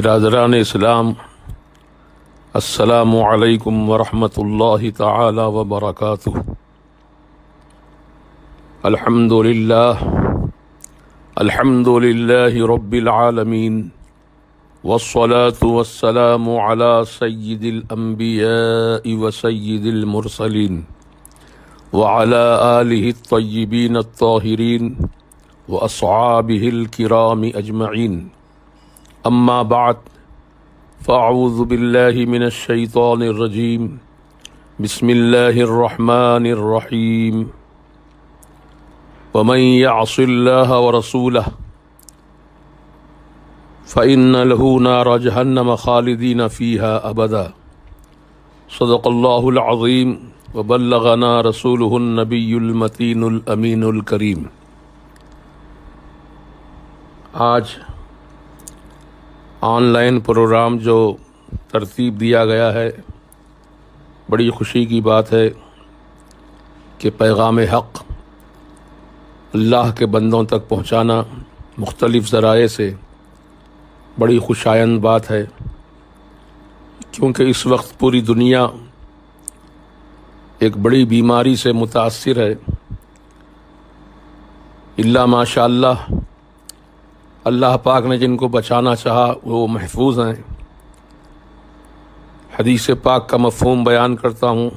برادران اسلام، السلام علیکم ورحمۃ اللہ تعالی وبرکاتہ۔ الحمد للہ رب العالمین، والصلاة والسلام علی سید الانبیاء وسید المرسلین وعلی آلہ الطیبین الطاہرین واصحابہ الکرام اجمعین، اما بعد فاعوذ باللہ من الشیطان الرجیم، بسم اللہ الرحمن الرحیم۔ ومن یعص اللہ ورسولہ فإن له نار جہنم خالدین فیہا ابدا، صدق اللہ العظیم وبلغنا رسولہ النبی المتین الامین الکریم۔ آج آن لائن پروگرام جو ترتیب دیا گیا ہے، بڑی خوشی کی بات ہے کہ پیغام حق اللہ کے بندوں تک پہنچانا مختلف ذرائع سے بڑی خوشایند بات ہے، کیونکہ اس وقت پوری دنیا ایک بڑی بیماری سے متاثر ہے۔ اللہ ماشاء اللہ، اللہ پاک نے جن کو بچانا چاہا وہ محفوظ ہیں۔ حدیث پاک کا مفہوم بیان کرتا ہوں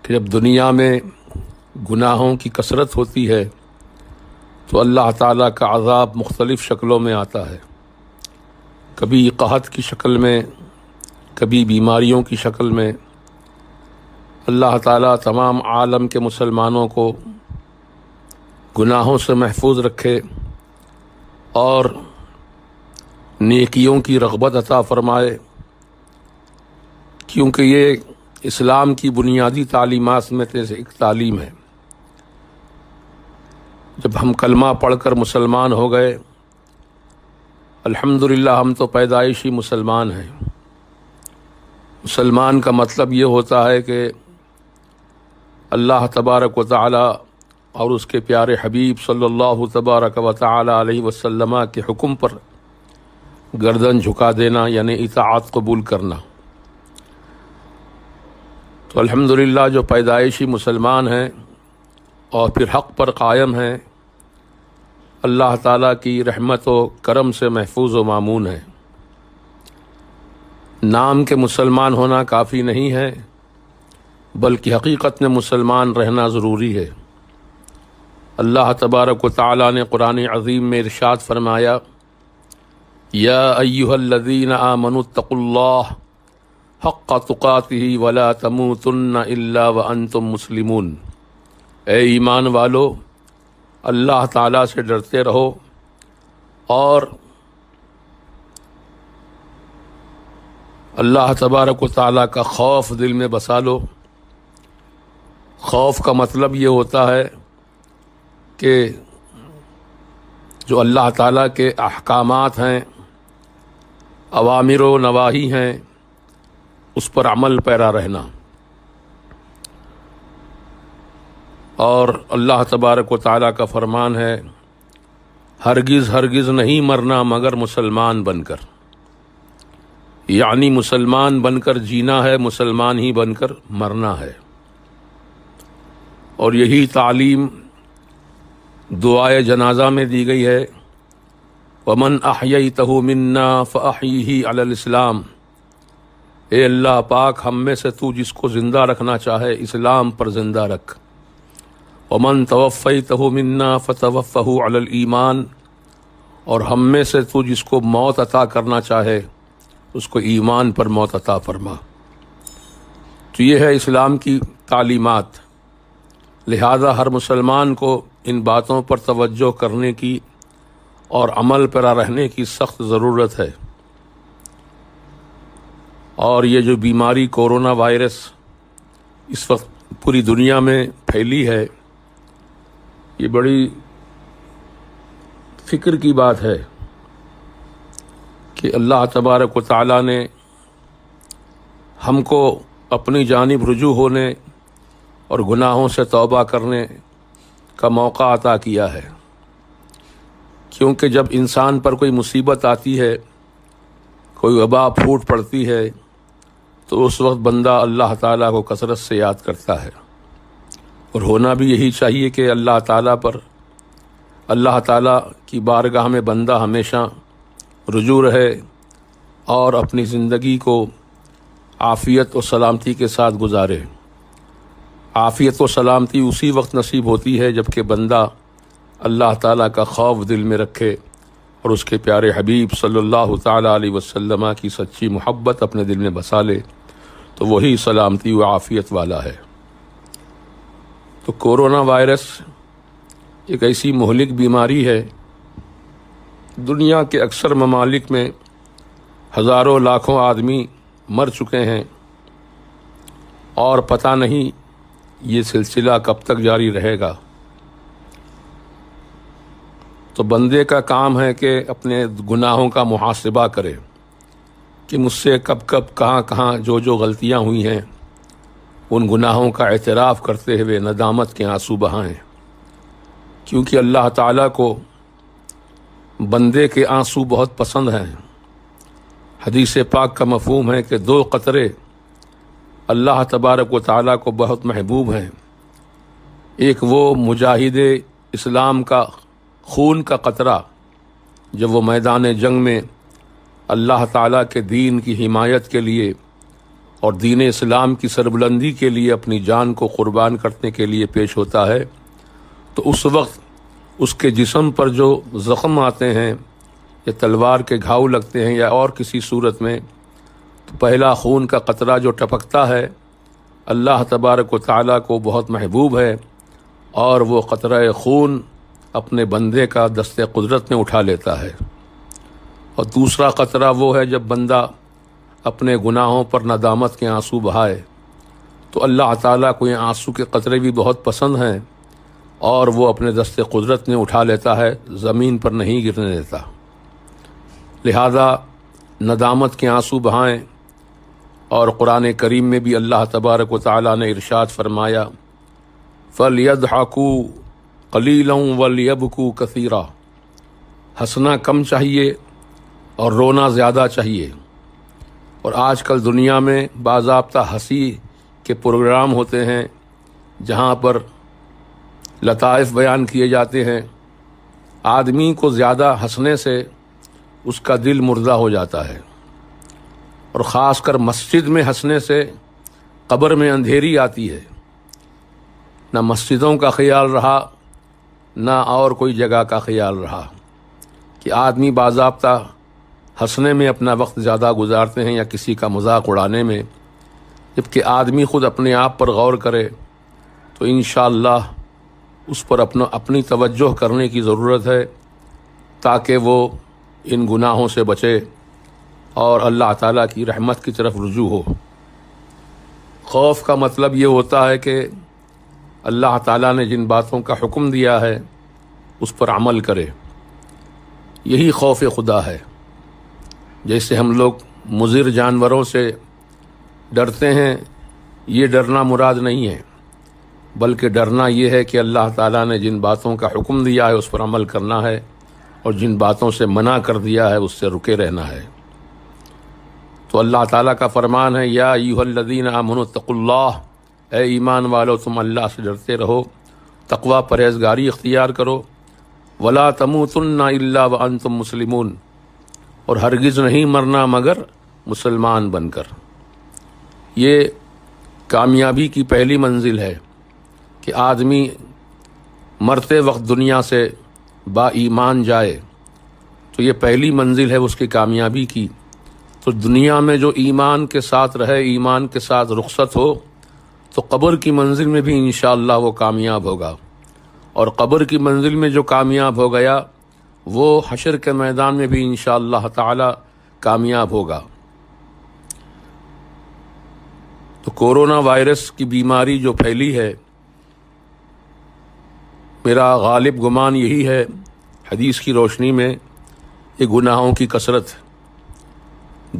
کہ جب دنیا میں گناہوں کی کثرت ہوتی ہے تو اللہ تعالیٰ کا عذاب مختلف شکلوں میں آتا ہے، کبھی قحط کی شکل میں، کبھی بیماریوں کی شکل میں۔ اللہ تعالیٰ تمام عالم کے مسلمانوں کو گناہوں سے محفوظ رکھے اور نیکیوں کی رغبت عطا فرمائے، کیونکہ یہ اسلام کی بنیادی تعلیمات میں سے ایک تعلیم ہے۔ جب ہم کلمہ پڑھ کر مسلمان ہو گئے، الحمدللہ ہم تو پیدائشی مسلمان ہیں۔ مسلمان کا مطلب یہ ہوتا ہے کہ اللہ تبارک و تعالی اور اس کے پیارے حبیب صلی اللہ تبارک و تعالی علیہ وسلم کے حکم پر گردن جھکا دینا، یعنی اطاعت قبول کرنا۔ تو الحمدللہ جو پیدائشی مسلمان ہیں اور پھر حق پر قائم ہیں، اللہ تعالیٰ کی رحمت و کرم سے محفوظ و مامون ہیں۔ نام کے مسلمان ہونا کافی نہیں ہے، بلکہ حقیقت میں مسلمان رہنا ضروری ہے۔ اللہ تبارک و تعالیٰ نے قرآن عظیم میں ارشاد فرمایا، یا ایھا الذین آمنوا اتقوا اللہ حق تقاتہ ولا تموتن الا وانتم مسلمون۔ اے ایمان والو، اللہ تعالیٰ سے ڈرتے رہو اور اللہ تبارک و تعالیٰ کا خوف دل میں بسا لو۔ خوف کا مطلب یہ ہوتا ہے کہ جو اللہ تعالیٰ کے احکامات ہیں، اوامر و نواہی ہیں، اس پر عمل پیرا رہنا۔ اور اللہ تبارک و تعالیٰ کا فرمان ہے، ہرگز ہرگز نہیں مرنا مگر مسلمان بن کر، یعنی مسلمان بن کر جینا ہے، مسلمان ہی بن کر مرنا ہے۔ اور یہی تعلیم دعائے جنازہ میں دی گئی ہے، وَمَنْ أَحْيَيْتَهُ مِنَّا فَأَحْيِهِ عَلَى الْإِسْلَامِ۔ اے اللہ پاک، ہم میں سے تو جس کو زندہ رکھنا چاہے اسلام پر زندہ رکھ۔ وَمَنْ تَوَفَّيْتَهُ مِنَّا فَتَوَفَّهُ عَلَى الْإِيمَانِ، اور ہم میں سے تو جس کو موت عطا کرنا چاہے اس کو ایمان پر موت عطا فرما۔ تو یہ ہے اسلام کی تعلیمات۔ لہذا ہر مسلمان کو ان باتوں پر توجہ کرنے کی اور عمل پر رہنے کی سخت ضرورت ہے۔ اور یہ جو بیماری کورونا وائرس اس وقت پوری دنیا میں پھیلی ہے، یہ بڑی فکر کی بات ہے کہ اللہ تبارک و تعالیٰ نے ہم کو اپنی جانب رجوع ہونے اور گناہوں سے توبہ کرنے کا موقع عطا کیا ہے، کیونکہ جب انسان پر کوئی مصیبت آتی ہے کوئی وبا پھوٹ پڑتی ہے تو اس وقت بندہ اللہ تعالیٰ کو کثرت سے یاد کرتا ہے، اور ہونا بھی یہی چاہیے کہ اللہ تعالیٰ کی بارگاہ میں بندہ ہمیشہ رجوع رہے اور اپنی زندگی کو عافیت و سلامتی کے ساتھ گزارے۔ عافیت و سلامتی اسی وقت نصیب ہوتی ہے جب کہ بندہ اللہ تعالیٰ کا خوف دل میں رکھے اور اس کے پیارے حبیب صلی اللہ تعالیٰ علیہ وسلم کی سچی محبت اپنے دل میں بسا لے، تو وہی سلامتی و عافیت والا ہے۔ تو کورونا وائرس ایک ایسی مہلک بیماری ہے، دنیا کے اکثر ممالک میں ہزاروں لاکھوں آدمی مر چکے ہیں، اور پتہ نہیں یہ سلسلہ کب تک جاری رہے گا۔ تو بندے کا کام ہے کہ اپنے گناہوں کا محاسبہ کرے کہ مجھ سے کب کہاں جو غلطیاں ہوئی ہیں، ان گناہوں کا اعتراف کرتے ہوئے ندامت کے آنسو بہائیں، کیونکہ اللہ تعالیٰ کو بندے کے آنسو بہت پسند ہیں۔ حدیث پاک کا مفہوم ہے کہ 2 قطرے اللہ تبارک و تعالیٰ کو بہت محبوب ہیں۔ ایک وہ مجاہد اسلام کا خون کا قطرہ جب وہ میدان جنگ میں اللہ تعالیٰ کے دین کی حمایت کے لیے اور دین اسلام کی سربلندی کے لیے اپنی جان کو قربان کرنے کے لیے پیش ہوتا ہے، تو اس وقت اس کے جسم پر جو زخم آتے ہیں یا تلوار کے گھاؤ لگتے ہیں یا اور کسی صورت میں، تو پہلا خون کا قطرہ جو ٹپکتا ہے اللہ تبارک و تعالیٰ کو بہت محبوب ہے، اور وہ قطرہ خون اپنے بندے کا دست قدرت میں اٹھا لیتا ہے۔ اور دوسرا قطرہ وہ ہے جب بندہ اپنے گناہوں پر ندامت کے آنسو بہائے، تو اللہ تعالیٰ کو یہ آنسو کے قطرے بھی بہت پسند ہیں، اور وہ اپنے دست قدرت میں اٹھا لیتا ہے، زمین پر نہیں گرنے دیتا۔ لہذا ندامت کے آنسو بہائیں، اور قرآن کریم میں بھی اللہ تبارک و تعالیٰ نے ارشاد فرمایا فَلْيَضْحَكُوا قَلِيلًا وَلْيَبْكُوا كَثِيرًا، ہنسنا کم چاہیے اور رونا زیادہ چاہیے۔ اور آج کل دنیا میں باضابطہ ہنسی کے پروگرام ہوتے ہیں جہاں پر لطائف بیان کیے جاتے ہیں۔ آدمی کو زیادہ ہنسنے سے اس کا دل مردہ ہو جاتا ہے، اور خاص کر مسجد میں ہنسنے سے قبر میں اندھیری آتی ہے۔ نہ مسجدوں کا خیال رہا، نہ اور کوئی جگہ کا خیال رہا، کہ آدمی باضابطہ ہنسنے میں اپنا وقت زیادہ گزارتے ہیں یا کسی کا مذاق اڑانے میں، جبکہ آدمی خود اپنے آپ پر غور کرے تو انشاءاللہ اس پر اپنی توجہ کرنے کی ضرورت ہے، تاکہ وہ ان گناہوں سے بچے اور اللہ تعالیٰ کی رحمت کی طرف رجوع ہو۔ خوف کا مطلب یہ ہوتا ہے کہ اللہ تعالیٰ نے جن باتوں کا حکم دیا ہے اس پر عمل کرے، یہی خوف خدا ہے۔ جیسے ہم لوگ مضر جانوروں سے ڈرتے ہیں، یہ ڈرنا مراد نہیں ہے، بلکہ ڈرنا یہ ہے کہ اللہ تعالیٰ نے جن باتوں کا حکم دیا ہے اس پر عمل کرنا ہے، اور جن باتوں سے منع کر دیا ہے اس سے رکے رہنا ہے۔ تو اللہ تعالیٰ کا فرمان ہے یا ایھا الذین آمنوا اتقوا اللہ، اے ایمان والو تم اللہ سے ڈرتے رہو، تقوی پرہیزگاری اختیار کرو، ولا تموتن الا وانتم مسلمون، اور ہرگز نہیں مرنا مگر مسلمان بن کر۔ یہ کامیابی کی پہلی منزل ہے کہ آدمی مرتے وقت دنیا سے با ایمان جائے، تو یہ پہلی منزل ہے اس کی کامیابی کی۔ تو دنیا میں جو ایمان کے ساتھ رہے، ایمان کے ساتھ رخصت ہو، تو قبر کی منزل میں بھی انشاءاللہ وہ کامیاب ہوگا، اور قبر کی منزل میں جو کامیاب ہو گیا وہ حشر کے میدان میں بھی انشاءاللہ تعالی کامیاب ہوگا۔ تو کورونا وائرس کی بیماری جو پھیلی ہے، میرا غالب گمان یہی ہے حدیث کی روشنی میں، یہ گناہوں کی کثرت۔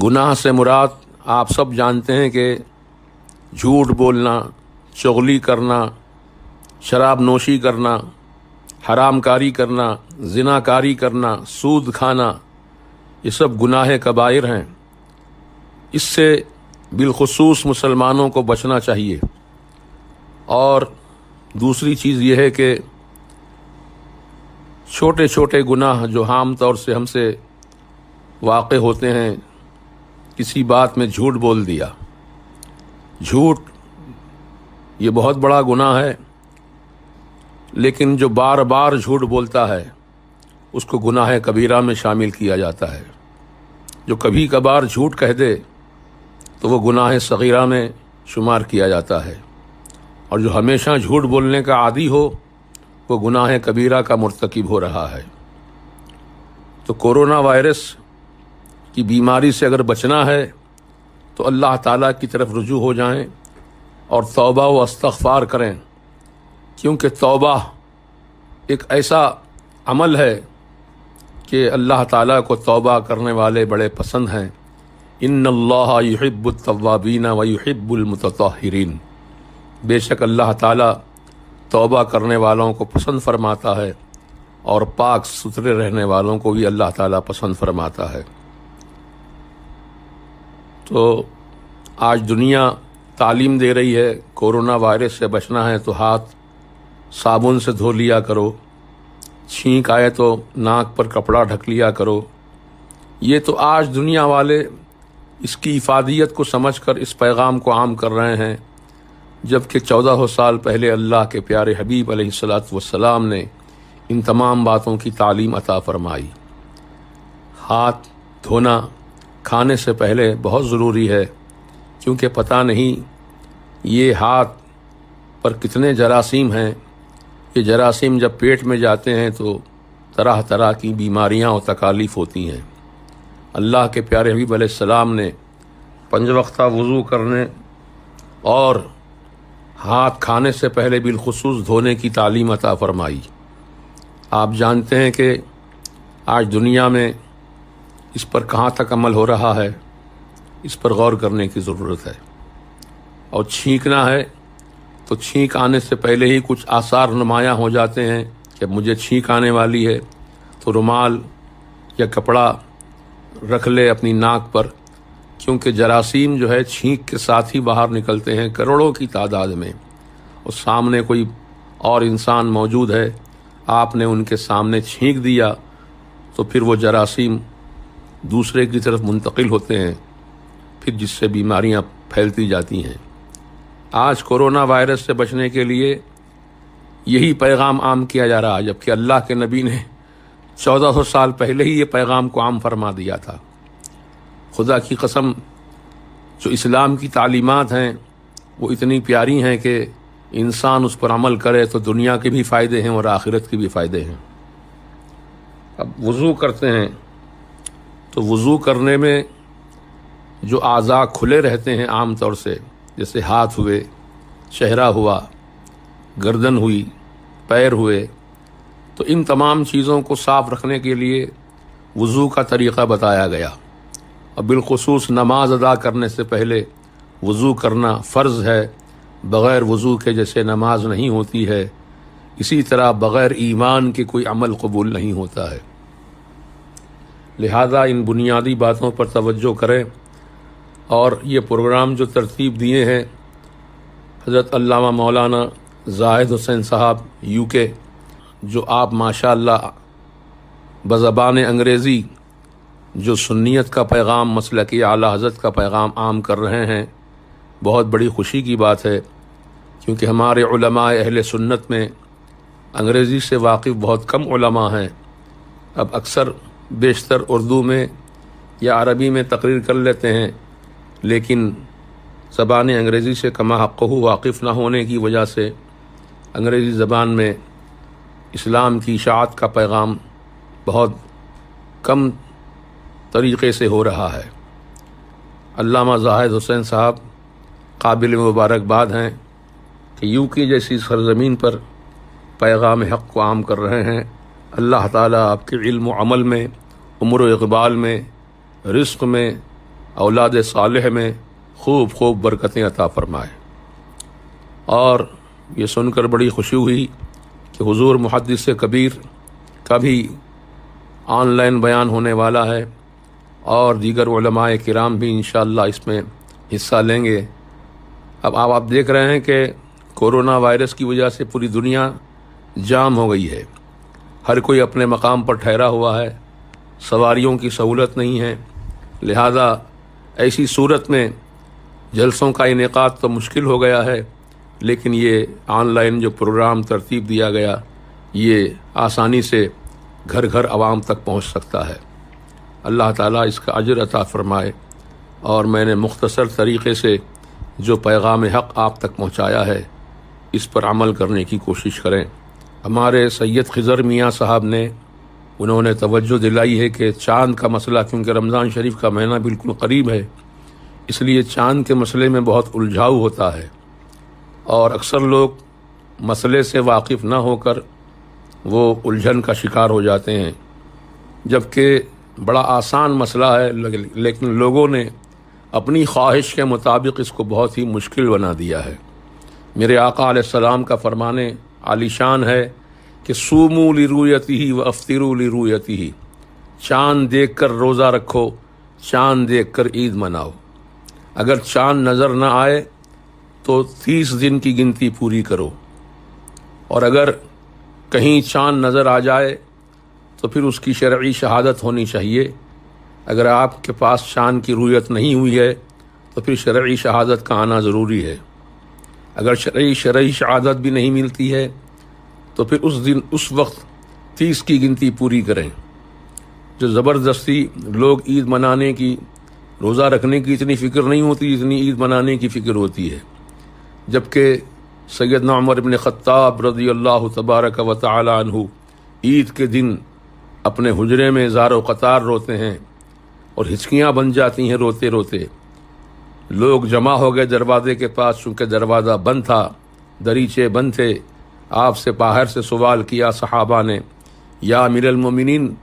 گناہ سے مراد آپ سب جانتے ہیں کہ جھوٹ بولنا، چغلی کرنا، شراب نوشی کرنا، حرام کاری کرنا، زنا کاری کرنا، سود کھانا، یہ سب گناہ کبائر ہیں۔ اس سے بالخصوص مسلمانوں کو بچنا چاہیے۔ اور دوسری چیز یہ ہے کہ چھوٹے چھوٹے گناہ جو عام طور سے ہم سے واقع ہوتے ہیں، کسی بات میں جھوٹ بول دیا، جھوٹ یہ بہت بڑا گناہ ہے، لیکن جو بار بار جھوٹ بولتا ہے اس کو گناہ کبیرہ میں شامل کیا جاتا ہے۔ جو کبھی کبھار جھوٹ کہہ دے تو وہ گناہ صغیرہ میں شمار کیا جاتا ہے، اور جو ہمیشہ جھوٹ بولنے کا عادی ہو وہ گناہ کبیرہ کا مرتکب ہو رہا ہے۔ تو کورونا وائرس کی بیماری سے اگر بچنا ہے تو اللہ تعالیٰ کی طرف رجوع ہو جائیں اور توبہ و استغفار کریں، کیونکہ توبہ ایک ایسا عمل ہے کہ اللہ تعالیٰ کو توبہ کرنے والے بڑے پسند ہیں۔ ان اللہ یحب التوابین و یحب المتطہرین، بے شک اللہ تعالیٰ توبہ کرنے والوں کو پسند فرماتا ہے اور پاک ستھرے رہنے والوں کو بھی اللہ تعالیٰ پسند فرماتا ہے۔ تو آج دنیا تعلیم دے رہی ہے کورونا وائرس سے بچنا ہے تو ہاتھ صابن سے دھو لیا کرو، چھینک آئے تو ناک پر کپڑا ڈھک لیا کرو۔ یہ تو آج دنیا والے اس کی افادیت کو سمجھ کر اس پیغام کو عام کر رہے ہیں، جبکہ 1400 سال پہلے اللہ کے پیارے حبیب علیہ الصلاۃ والسلام نے ان تمام باتوں کی تعلیم عطا فرمائی۔ ہاتھ دھونا کھانے سے پہلے بہت ضروری ہے، کیونکہ پتہ نہیں یہ ہاتھ پر کتنے جراثیم ہیں۔ یہ جراثیم جب پیٹ میں جاتے ہیں تو طرح طرح کی بیماریاں اور تکالیف ہوتی ہیں۔ اللہ کے پیارے حبیب علیہ السلام نے 5 وقتہ وضو کرنے اور ہاتھ کھانے سے پہلے بالخصوص دھونے کی تعلیم عطا فرمائی۔ آپ جانتے ہیں کہ آج دنیا میں اس پر کہاں تک عمل ہو رہا ہے، اس پر غور کرنے کی ضرورت ہے۔ اور چھینکنا ہے تو چھینک آنے سے پہلے ہی کچھ آثار نمایاں ہو جاتے ہیں کہ مجھے چھینک آنے والی ہے، تو رومال یا کپڑا رکھ لے اپنی ناک پر، کیونکہ جراثیم جو ہے چھینک کے ساتھ ہی باہر نکلتے ہیں کروڑوں کی تعداد میں، اور سامنے کوئی اور انسان موجود ہے، آپ نے ان کے سامنے چھینک دیا تو پھر وہ جراثیم دوسرے کی طرف منتقل ہوتے ہیں، پھر جس سے بیماریاں پھیلتی جاتی ہیں۔ آج کورونا وائرس سے بچنے کے لیے یہی پیغام عام کیا جا رہا ہے، جبکہ اللہ کے نبی نے 1400 سال پہلے ہی یہ پیغام کو عام فرما دیا تھا۔ خدا کی قسم، جو اسلام کی تعلیمات ہیں وہ اتنی پیاری ہیں کہ انسان اس پر عمل کرے تو دنیا کے بھی فائدے ہیں اور آخرت کے بھی فائدے ہیں۔ اب وضو کرتے ہیں تو وضو کرنے میں جو اعضاء کھلے رہتے ہیں عام طور سے، جیسے ہاتھ ہوئے، چہرہ ہوا، گردن ہوئی، پیر ہوئے، تو ان تمام چیزوں کو صاف رکھنے کے لیے وضو کا طریقہ بتایا گیا، اور بالخصوص نماز ادا کرنے سے پہلے وضو کرنا فرض ہے۔ بغیر وضو کے جیسے نماز نہیں ہوتی ہے، اسی طرح بغیر ایمان کے کوئی عمل قبول نہیں ہوتا ہے۔ لہذا ان بنیادی باتوں پر توجہ کریں، اور یہ پروگرام جو ترتیب دیے ہیں حضرت علامہ مولانا زاہد حسین صاحب UK، جو آپ ماشاءاللہ بزبان انگریزی جو سنیت کا پیغام، مسلک اعلیٰ حضرت کا پیغام عام کر رہے ہیں، بہت بڑی خوشی کی بات ہے، کیونکہ ہمارے علماء اہل سنت میں انگریزی سے واقف بہت کم علماء ہیں۔ اب اکثر بیشتر اردو میں یا عربی میں تقریر کر لیتے ہیں، لیکن زبان انگریزی سے کما حق واقف نہ ہونے کی وجہ سے انگریزی زبان میں اسلام کی اشاعت کا پیغام بہت کم طریقے سے ہو رہا ہے۔ علامہ زاہد حسین صاحب قابل مبارکباد ہیں کہ UK جیسی سرزمین پر پیغام حق کو عام کر رہے ہیں۔ اللہ تعالیٰ آپ کے علم و عمل میں، عمر و اقبال میں، رزق میں، اولاد صالح میں خوب خوب برکتیں عطا فرمائے۔ اور یہ سن کر بڑی خوشی ہوئی کہ حضور محدث کبیر کا بھی آن لائن بیان ہونے والا ہے، اور دیگر علماء کرام بھی انشاءاللہ اس میں حصہ لیں گے۔ اب آپ دیکھ رہے ہیں کہ کورونا وائرس کی وجہ سے پوری دنیا جام ہو گئی ہے، ہر کوئی اپنے مقام پر ٹھہرا ہوا ہے، سواریوں کی سہولت نہیں ہے، لہذا ایسی صورت میں جلسوں کا انعقاد تو مشکل ہو گیا ہے، لیکن یہ آن لائن جو پروگرام ترتیب دیا گیا یہ آسانی سے گھر گھر عوام تک پہنچ سکتا ہے۔ اللہ تعالیٰ اس کا اجر عطا فرمائے، اور میں نے مختصر طریقے سے جو پیغام حق آپ تک پہنچایا ہے اس پر عمل کرنے کی کوشش کریں۔ ہمارے سید خضر میاں صاحب نے انہوں نے توجہ دلائی ہے کہ چاند کا مسئلہ، کیونکہ رمضان شریف کا مہینہ بالکل قریب ہے، اس لیے چاند کے مسئلے میں بہت الجھاؤ ہوتا ہے، اور اکثر لوگ مسئلے سے واقف نہ ہو کر وہ الجھن کا شکار ہو جاتے ہیں، جبکہ بڑا آسان مسئلہ ہے، لیکن لوگوں نے اپنی خواہش کے مطابق اس کو بہت ہی مشکل بنا دیا ہے۔ میرے آقا علیہ السلام کا فرمانے عالی شان ہے کہ صوموا لرؤیتہ وافطروا لرؤیتہ، چاند دیکھ کر روزہ رکھو، چاند دیکھ کر عید مناؤ۔ اگر چاند نظر نہ آئے تو 30 دن کی گنتی پوری کرو، اور اگر کہیں چاند نظر آ جائے تو پھر اس کی شرعی شہادت ہونی چاہیے۔ اگر آپ کے پاس چاند کی رؤیت نہیں ہوئی ہے تو پھر شرعی شہادت کا آنا ضروری ہے۔ اگر شرعی شہادت بھی نہیں ملتی ہے تو پھر اس وقت 30 کی گنتی پوری کریں۔ جو زبردستی لوگ عید منانے کی، روزہ رکھنے کی اتنی فکر نہیں ہوتی جتنی عید منانے کی فکر ہوتی ہے، جبکہ سیدنا عمر بن خطاب رضی اللہ تبارک و تعالی عنہ عید کے دن اپنے حجرے میں زار و قطار روتے ہیں اور ہچکیاں بن جاتی ہیں روتے روتے۔ لوگ جمع ہو گئے دروازے کے پاس، چونکہ دروازہ بند تھا، دریچے بند تھے۔ آپ سے باہر سے سوال کیا صحابہ نے، یا امیر المومنین،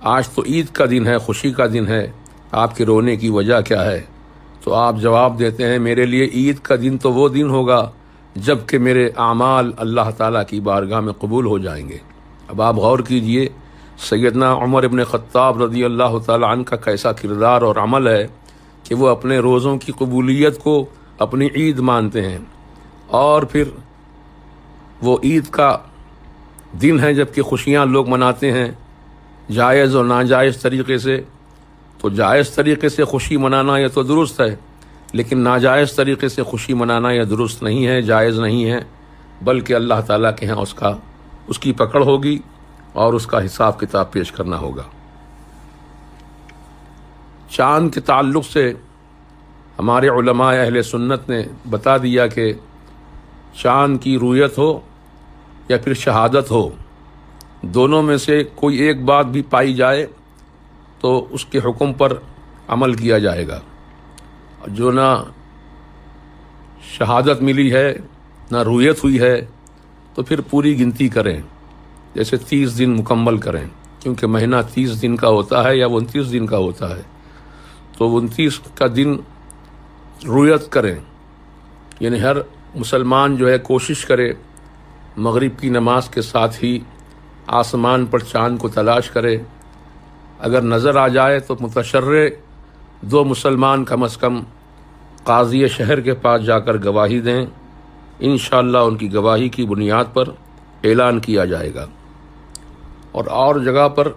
آج تو عید کا دن ہے، خوشی کا دن ہے، آپ کے رونے کی وجہ کیا ہے؟ تو آپ جواب دیتے ہیں، میرے لیے عید کا دن تو وہ دن ہوگا جب کہ میرے اعمال اللہ تعالیٰ کی بارگاہ میں قبول ہو جائیں گے۔ اب آپ غور کیجئے سیدنا عمر ابن خطاب رضی اللہ تعالیٰ عنہ کا کیسا کردار اور عمل ہے کہ وہ اپنے روزوں کی قبولیت کو اپنی عید مانتے ہیں، اور پھر وہ عید کا دن ہے جب کہ خوشیاں لوگ مناتے ہیں جائز اور ناجائز طریقے سے۔ تو جائز طریقے سے خوشی منانا یہ تو درست ہے، لیکن ناجائز طریقے سے خوشی منانا یہ درست نہیں ہے، جائز نہیں ہے، بلکہ اللہ تعالیٰ کے ہاں اس کی پکڑ ہوگی اور اس کا حساب کتاب پیش کرنا ہوگا۔ چاند کے تعلق سے ہمارے علماء اہل سنت نے بتا دیا کہ چاند کی رؤیت ہو یا پھر شہادت ہو، دونوں میں سے کوئی ایک بات بھی پائی جائے تو اس کے حکم پر عمل کیا جائے گا۔ جو نہ شہادت ملی ہے نہ رؤیت ہوئی ہے تو پھر پوری گنتی کریں، جیسے 30 دن مکمل کریں، کیونکہ مہینہ 30 دن کا ہوتا ہے یا 29 دن کا ہوتا ہے، تو 29 کا دن رؤیت کریں، یعنی ہر مسلمان جو ہے کوشش کرے مغرب کی نماز کے ساتھ ہی آسمان پر چاند کو تلاش کرے۔ اگر نظر آ جائے تو متشرع 2 مسلمان کم از کم قاضی شہر کے پاس جا کر گواہی دیں، انشاءاللہ ان کی گواہی کی بنیاد پر اعلان کیا جائے گا۔ اور جگہ پر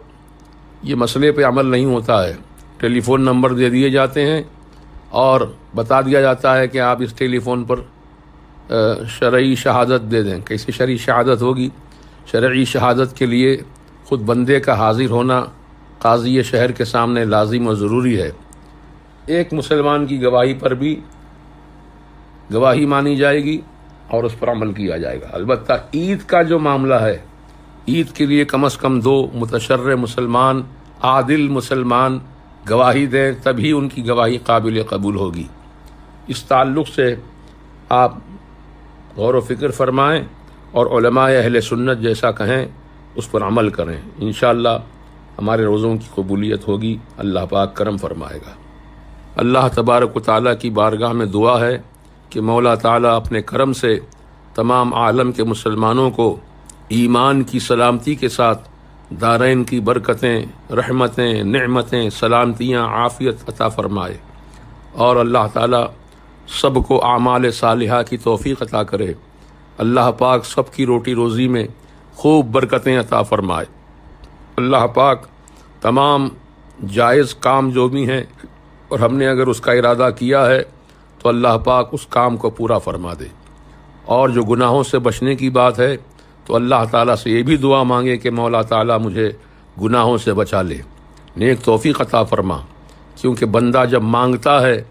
یہ مسئلے پہ عمل نہیں ہوتا ہے، ٹیلی فون نمبر دے دیے جاتے ہیں اور بتا دیا جاتا ہے کہ آپ اس ٹیلی فون پر شرعی شہادت دے دیں۔ کیسے شرعی شہادت ہوگی؟ شرعی شہادت کے لیے خود بندے کا حاضر ہونا قاضی شہر کے سامنے لازم و ضروری ہے۔ ایک مسلمان کی گواہی پر بھی گواہی مانی جائے گی اور اس پر عمل کیا جائے گا۔ البتہ عید کا جو معاملہ ہے، عید کے لیے کم از کم 2 متشرع مسلمان، عادل مسلمان گواہی دیں، تبھی ان کی گواہی قابل قبول ہوگی۔ اس تعلق سے آپ غور و فکر فرمائیں اور علماء اہل سنت جیسا کہیں اس پر عمل کریں، انشاءاللہ ہمارے روزوں کی قبولیت ہوگی، اللہ پاک کرم فرمائے گا۔ اللہ تبارک و تعالیٰ کی بارگاہ میں دعا ہے کہ مولا تعالیٰ اپنے کرم سے تمام عالم کے مسلمانوں کو ایمان کی سلامتی کے ساتھ دارین کی برکتیں، رحمتیں، نعمتیں، سلامتیاں، عافیت عطا فرمائے، اور اللہ تعالیٰ سب کو اعمال صالحہ کی توفیق عطا کرے۔ اللہ پاک سب کی روٹی روزی میں خوب برکتیں عطا فرمائے۔ اللہ پاک تمام جائز کام جو بھی ہیں اور ہم نے اگر اس کا ارادہ کیا ہے تو اللہ پاک اس کام کو پورا فرما دے، اور جو گناہوں سے بچنے کی بات ہے تو اللہ تعالیٰ سے یہ بھی دعا مانگے کہ مولا تعالیٰ مجھے گناہوں سے بچا لے، نیک توفیق عطا فرما، کیونکہ بندہ جب مانگتا ہے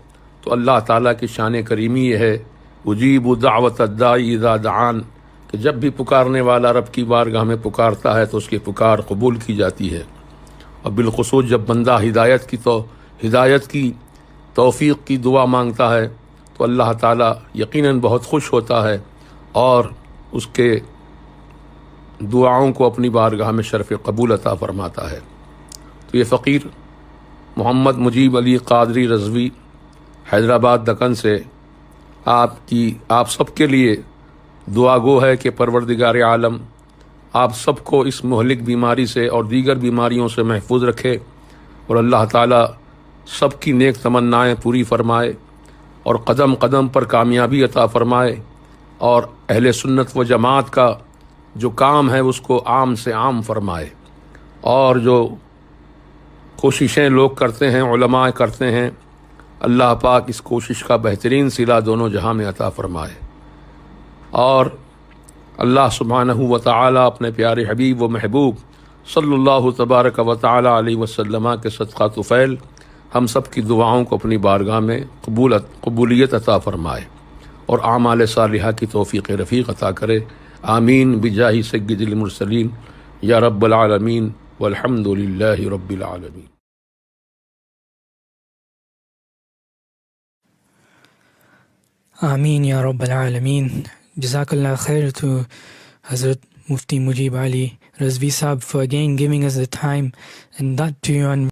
تو اللہ تعالیٰ کی شان کریمی یہ ہے، اجیب دعوت الداعی اذا دعان، کہ جب بھی پکارنے والا رب کی بارگاہ میں پکارتا ہے تو اس کی پکار قبول کی جاتی ہے، اور بالخصوص جب بندہ ہدایت کی توفیق کی دعا مانگتا ہے تو اللہ تعالیٰ یقیناً بہت خوش ہوتا ہے اور اس کے دعاؤں کو اپنی بارگاہ میں شرف قبول عطا فرماتا ہے۔ تو یہ فقیر محمد مجیب علی قادری رضوی حیدرآباد دکن سے آپ سب کے لیے دعا گو ہے کہ پروردگار عالم آپ سب کو اس مہلک بیماری سے اور دیگر بیماریوں سے محفوظ رکھے، اور اللہ تعالیٰ سب کی نیک تمنائیں پوری فرمائے، اور قدم قدم پر کامیابی عطا فرمائے، اور اہل سنت و جماعت کا جو کام ہے اس کو عام سے عام فرمائے، اور جو کوششیں لوگ کرتے ہیں، علماء کرتے ہیں، اللہ پاک اس کوشش کا بہترین صلہ دونوں جہاں میں عطا فرمائے، اور اللہ سبحانہ و تعالی اپنے پیارے حبیب و محبوب صلی اللہ تبارک و تعالی علیہ وسلم کے صدقہ طفیل ہم سب کی دعاؤں کو اپنی بارگاہ میں قبولیت عطا فرمائے، اور اعمال صالحہ کی توفیق رفیق عطا کرے۔ آمین بجاہ سید المرسلین یا رب العالمین، والحمد للہ رب العالمین۔ آمین یا رب العالمین۔ جزاک اللہ خیر to Hazrat Mufti Mujib Ali Razvi Saab for again giving us the time, and that to you on